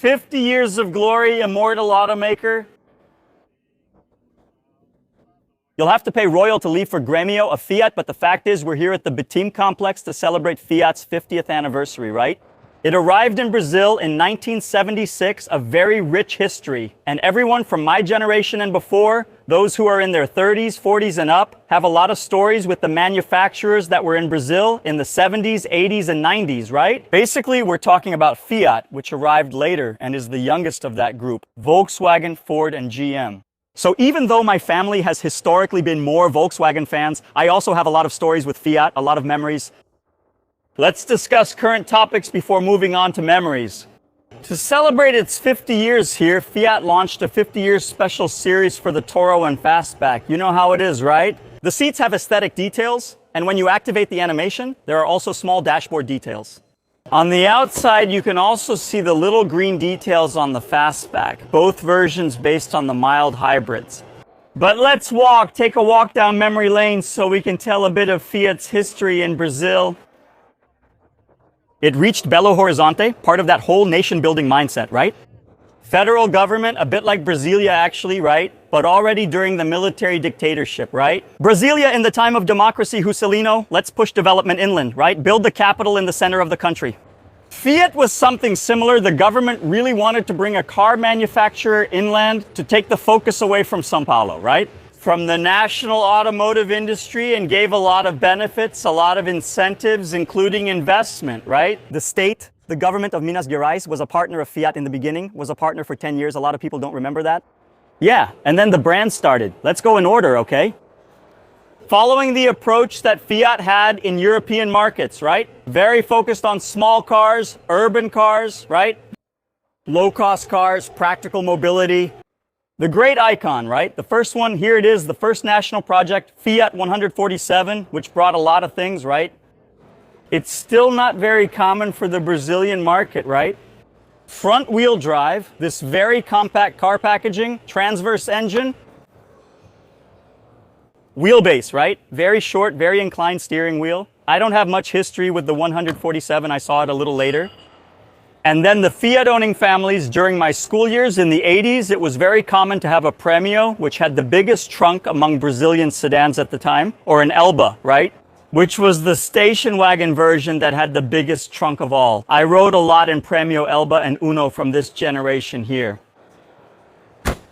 50 years of glory, immortal automaker. You'll have to pay royal to leave for Gremio, a Fiat, but the fact is we're here at the Betim complex to celebrate Fiat's 50th anniversary, right? It arrived in Brazil in 1976, a very rich history. And everyone from my generation and before, those who are in their 30s, 40s and up, have a lot of stories with the manufacturers that were in Brazil in the 70s, 80s and 90s, right? Basically, we're talking about Fiat, which arrived later and is the youngest of that group, Volkswagen, Ford and GM. So even though my family has historically been more Volkswagen fans, I also have a lot of stories with Fiat, a lot of memories. Let's discuss current topics before moving on to memories. To celebrate its 50 years here, Fiat launched a 50-year special series for the Toro and Fastback. You know how it is, right? The seats have aesthetic details, and when you activate the animation, there are also small dashboard details. On the outside, you can also see the little green details on the Fastback, both versions based on the mild hybrids. But let's take a walk down memory lane so we can tell a bit of Fiat's history in Brazil. It reached Belo Horizonte, part of that whole nation-building mindset, right? Federal government, a bit like Brasilia actually, right? But already during the military dictatorship, right? Brasilia in the time of democracy, Juscelino, let's push development inland, right? Build the capital in the center of the country. Fiat was something similar. The government really wanted to bring a car manufacturer inland to take the focus away from São Paulo, right? From the national automotive industry, and gave a lot of benefits, a lot of incentives, including investment, right? The government of Minas Gerais was a partner of Fiat in the beginning, was a partner for 10 years. A lot of people don't remember that. Yeah, and then the brand started. Let's go in order, okay? Following the approach that Fiat had in European markets, right? Very focused on small cars, urban cars, right? Low-cost cars, practical mobility. The great icon, right? The first one, here it is, the first national project, Fiat 147, which brought a lot of things, right? It's still not very common for the Brazilian market, right? Front wheel drive, this very compact car packaging, transverse engine. Wheelbase, right? Very short, very inclined steering wheel. I don't have much history with the 147, I saw it a little later. And then the Fiat owning families during my school years in the 80s, it was very common to have a Premio, which had the biggest trunk among Brazilian sedans at the time, or an Elba, right? Which was the station wagon version that had the biggest trunk of all. I rode a lot in Premio, Elba, and Uno from this generation here.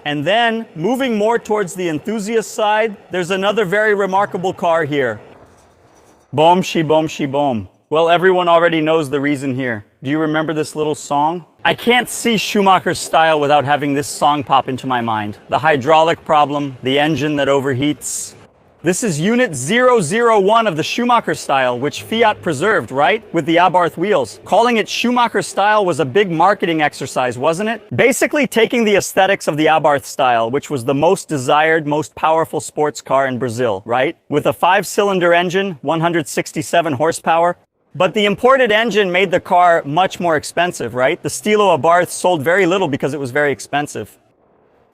And then, moving more towards the enthusiast side, there's another very remarkable car here. Bom, shi, bom, shi, bom. Well, everyone already knows the reason here. Do you remember this little song? I can't see Schumacher's style without having this song pop into my mind. The hydraulic problem, the engine that overheats. This is unit 001 of the Schumacher style, which Fiat preserved, right? With the Abarth wheels. Calling it Schumacher style was a big marketing exercise, wasn't it? Basically taking the aesthetics of the Abarth style, which was the most desired, most powerful sports car in Brazil, right? With a 5-cylinder engine, 167 horsepower. But the imported engine made the car much more expensive, right? The Stilo Abarth sold very little because it was very expensive.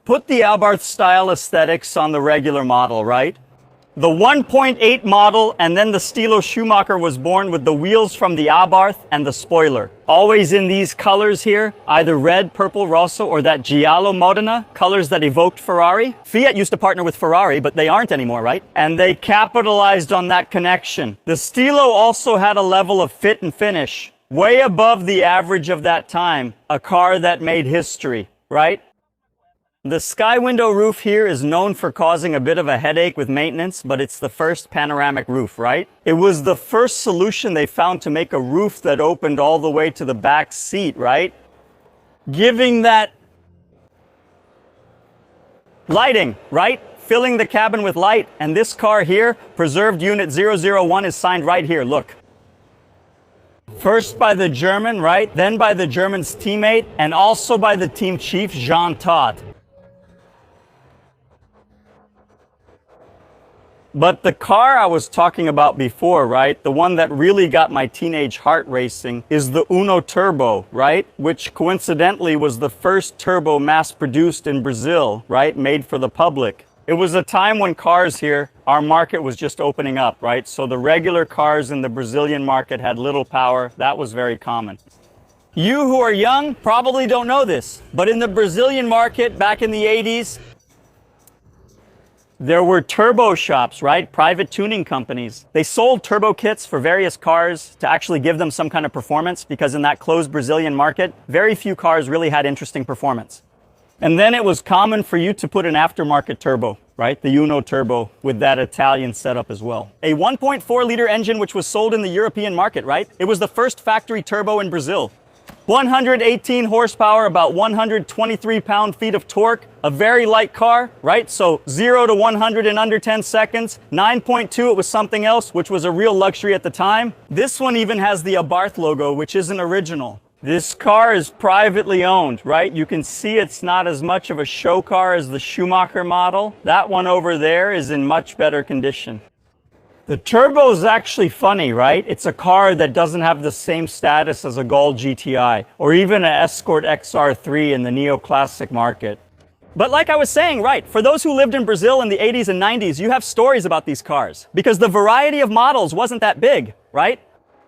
Put the Abarth style aesthetics on the regular model, right? The 1.8 model, and then the Stilo Schumacher was born with the wheels from the Abarth and the spoiler. Always in these colors here, either red, purple, rosso, or that Giallo Modena, colors that evoked Ferrari. Fiat used to partner with Ferrari, but they aren't anymore, right? And they capitalized on that connection. The Stilo also had a level of fit and finish, way above the average of that time. A car that made history, right? The sky window roof here is known for causing a bit of a headache with maintenance, but it's the first panoramic roof, right? It was the first solution they found to make a roof that opened all the way to the back seat, right? Giving that lighting, right? Filling the cabin with light. And this car here, preserved unit 001, is signed right here, look. First by the German, right? Then by the German's teammate, and also by the team chief, Jean Todt. But the car I was talking about before, right, the one that really got my teenage heart racing, is the Uno Turbo, right, which coincidentally was the first turbo mass-produced in Brazil, right, made for the public. It was a time when cars here, our market was just opening up, right, so the regular cars in the Brazilian market had little power. That was very common. You who are young probably don't know this, but in the Brazilian market back in the 80s, there were turbo shops, right? Private tuning companies. They sold turbo kits for various cars to actually give them some kind of performance, because in that closed Brazilian market, very few cars really had interesting performance. And then it was common for you to put an aftermarket turbo, right? The Uno turbo with that Italian setup as well. A 1.4 liter engine which was sold in the European market, right? It was the first factory turbo in Brazil. 118 horsepower, about 123 pound-feet of torque, a very light car, right? So 0 to 100 in under 10 seconds. 9.2, it was something else, which was a real luxury at the time. This one even has the Abarth logo, which isn't original. This car is privately owned, right? You can see it's not as much of a show car as the Schumacher model. That one over there is in much better condition. The turbo is actually funny, right? It's a car that doesn't have the same status as a Gol GTI or even an Escort XR3 in the neoclassic market. But like I was saying, right, for those who lived in Brazil in the 80s and 90s, you have stories about these cars because the variety of models wasn't that big, right?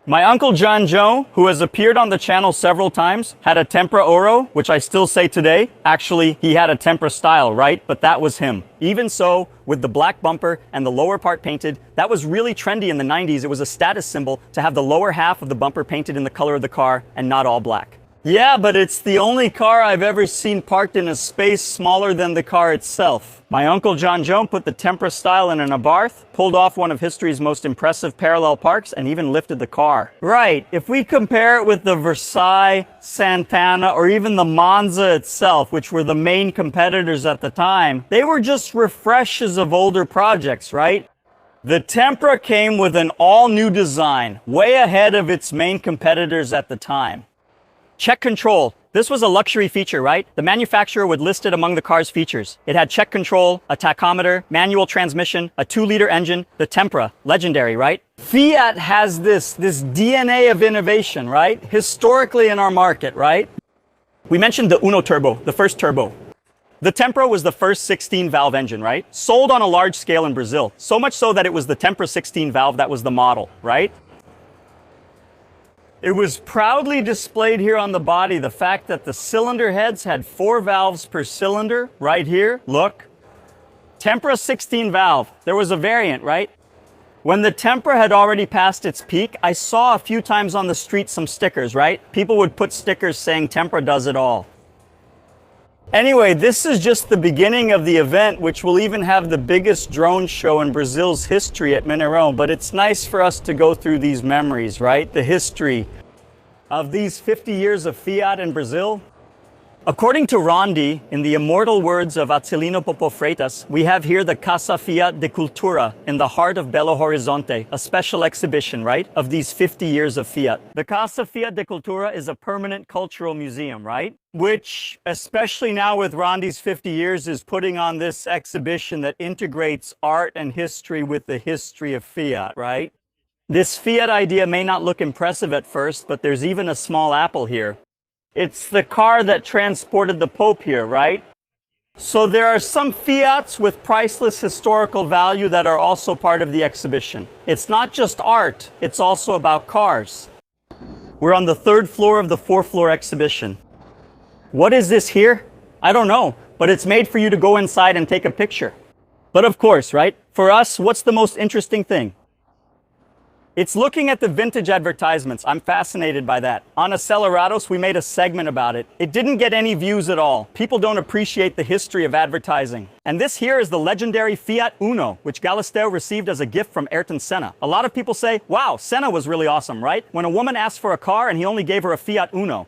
My uncle John Joe, who has appeared on the channel several times, had a Tempra Oro, which I still say today. Actually, he had a Tempra style, right? But that was him. Even so, with the black bumper and the lower part painted, that was really trendy in the 90s. It was a status symbol to have the lower half of the bumper painted in the color of the car and not all black. Yeah, but it's the only car I've ever seen parked in a space smaller than the car itself. My uncle John Joe put the Tempra style in an Abarth, pulled off one of history's most impressive parallel parks, and even lifted the car. Right, if we compare it with the Versailles, Santana, or even the Monza itself, which were the main competitors at the time, they were just refreshes of older projects, right? The Tempra came with an all-new design, way ahead of its main competitors at the time. Check control. This was a luxury feature, right? The manufacturer would list it among the car's features. It had check control, a tachometer, manual transmission, a 2-liter engine, the Tempra, legendary, right? Fiat has this DNA of innovation, right? Historically in our market, right? We mentioned the Uno turbo, the first turbo. The Tempra was the first 16-valve engine, right? Sold on a large scale in Brazil. So much so that it was the Tempra 16-valve that was the model, right? It was proudly displayed here on the body, the fact that the cylinder heads had 4 valves per cylinder, right here, look. Tempra 16 valve, there was a variant, right? When the Tempra had already passed its peak, I saw a few times on the street some stickers, right? People would put stickers saying Tempra does it all. Anyway, this is just the beginning of the event, which will even have the biggest drone show in Brazil's history at Mineirão. But it's nice for us to go through these memories, right? The history of these 50 years of Fiat in Brazil. According to Rondi, in the immortal words of Atilino Popo Freitas, we have here the Casa Fiat de Cultura in the heart of Belo Horizonte, a special exhibition, right, of these 50 years of Fiat. The Casa Fiat de Cultura is a permanent cultural museum, right? Which, especially now with Rondi's 50 years, is putting on this exhibition that integrates art and history with the history of Fiat, right? This Fiat idea may not look impressive at first, but there's even a small apple here. It's the car that transported the Pope here, right? So there are some Fiats with priceless historical value that are also part of the exhibition. It's not just art, it's also about cars. We're on the 3rd floor of the 4-floor exhibition. What is this here? I don't know, but it's made for you to go inside and take a picture. But of course, right? For us, what's the most interesting thing? It's looking at the vintage advertisements. I'm fascinated by that. On Acelerados, we made a segment about it. It didn't get any views at all. People don't appreciate the history of advertising. And this here is the legendary Fiat Uno, which Galisteo received as a gift from Ayrton Senna. A lot of people say, wow, Senna was really awesome, right? When a woman asked for a car and he only gave her a Fiat Uno.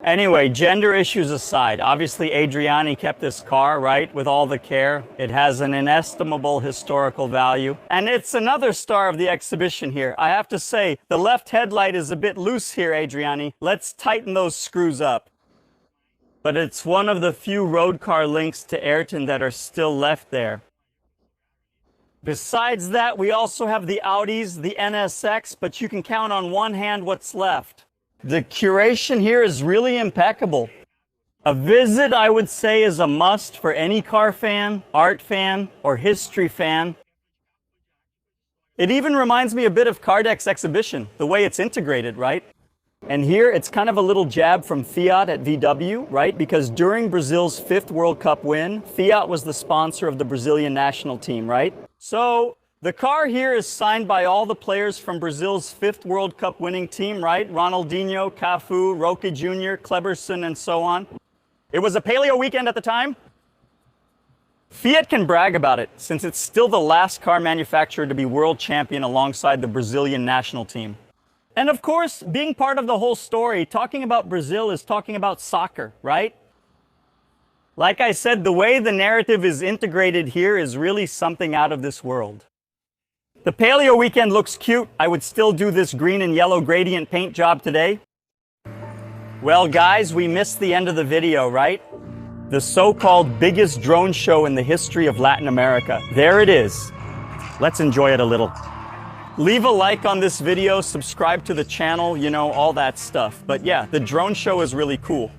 Anyway, gender issues aside, obviously Adriani kept this car, right, with all the care. It has an inestimable historical value. And it's another star of the exhibition here. I have to say, the left headlight is a bit loose here, Adriani. Let's tighten those screws up. But it's one of the few road car links to Ayrton that are still left there. Besides that, we also have the Audis, the NSX, but you can count on one hand what's left. The curation here is really impeccable. A visit, I would say, is a must for any car fan, art fan, or history fan. It even reminds me a bit of Kardec's exhibition, the way it's integrated, right? And here it's kind of a little jab from Fiat at VW, right? Because during Brazil's 5th World Cup win, Fiat was the sponsor of the Brazilian national team, right? So the car here is signed by all the players from Brazil's 5th World Cup winning team, right? Ronaldinho, Cafu, Roque Jr., Kleberson, and so on. It was a paleo weekend at the time. Fiat can brag about it, since it's still the last car manufacturer to be world champion alongside the Brazilian national team. And of course, being part of the whole story, talking about Brazil is talking about soccer, right? Like I said, the way the narrative is integrated here is really something out of this world. The paleo weekend looks cute. I would still do this green and yellow gradient paint job today. Well, guys, we missed the end of the video, right? The so-called biggest drone show in the history of Latin America. There it is. Let's enjoy it a little. Leave a like on this video, subscribe to the channel, you know, all that stuff. But yeah, the drone show is really cool.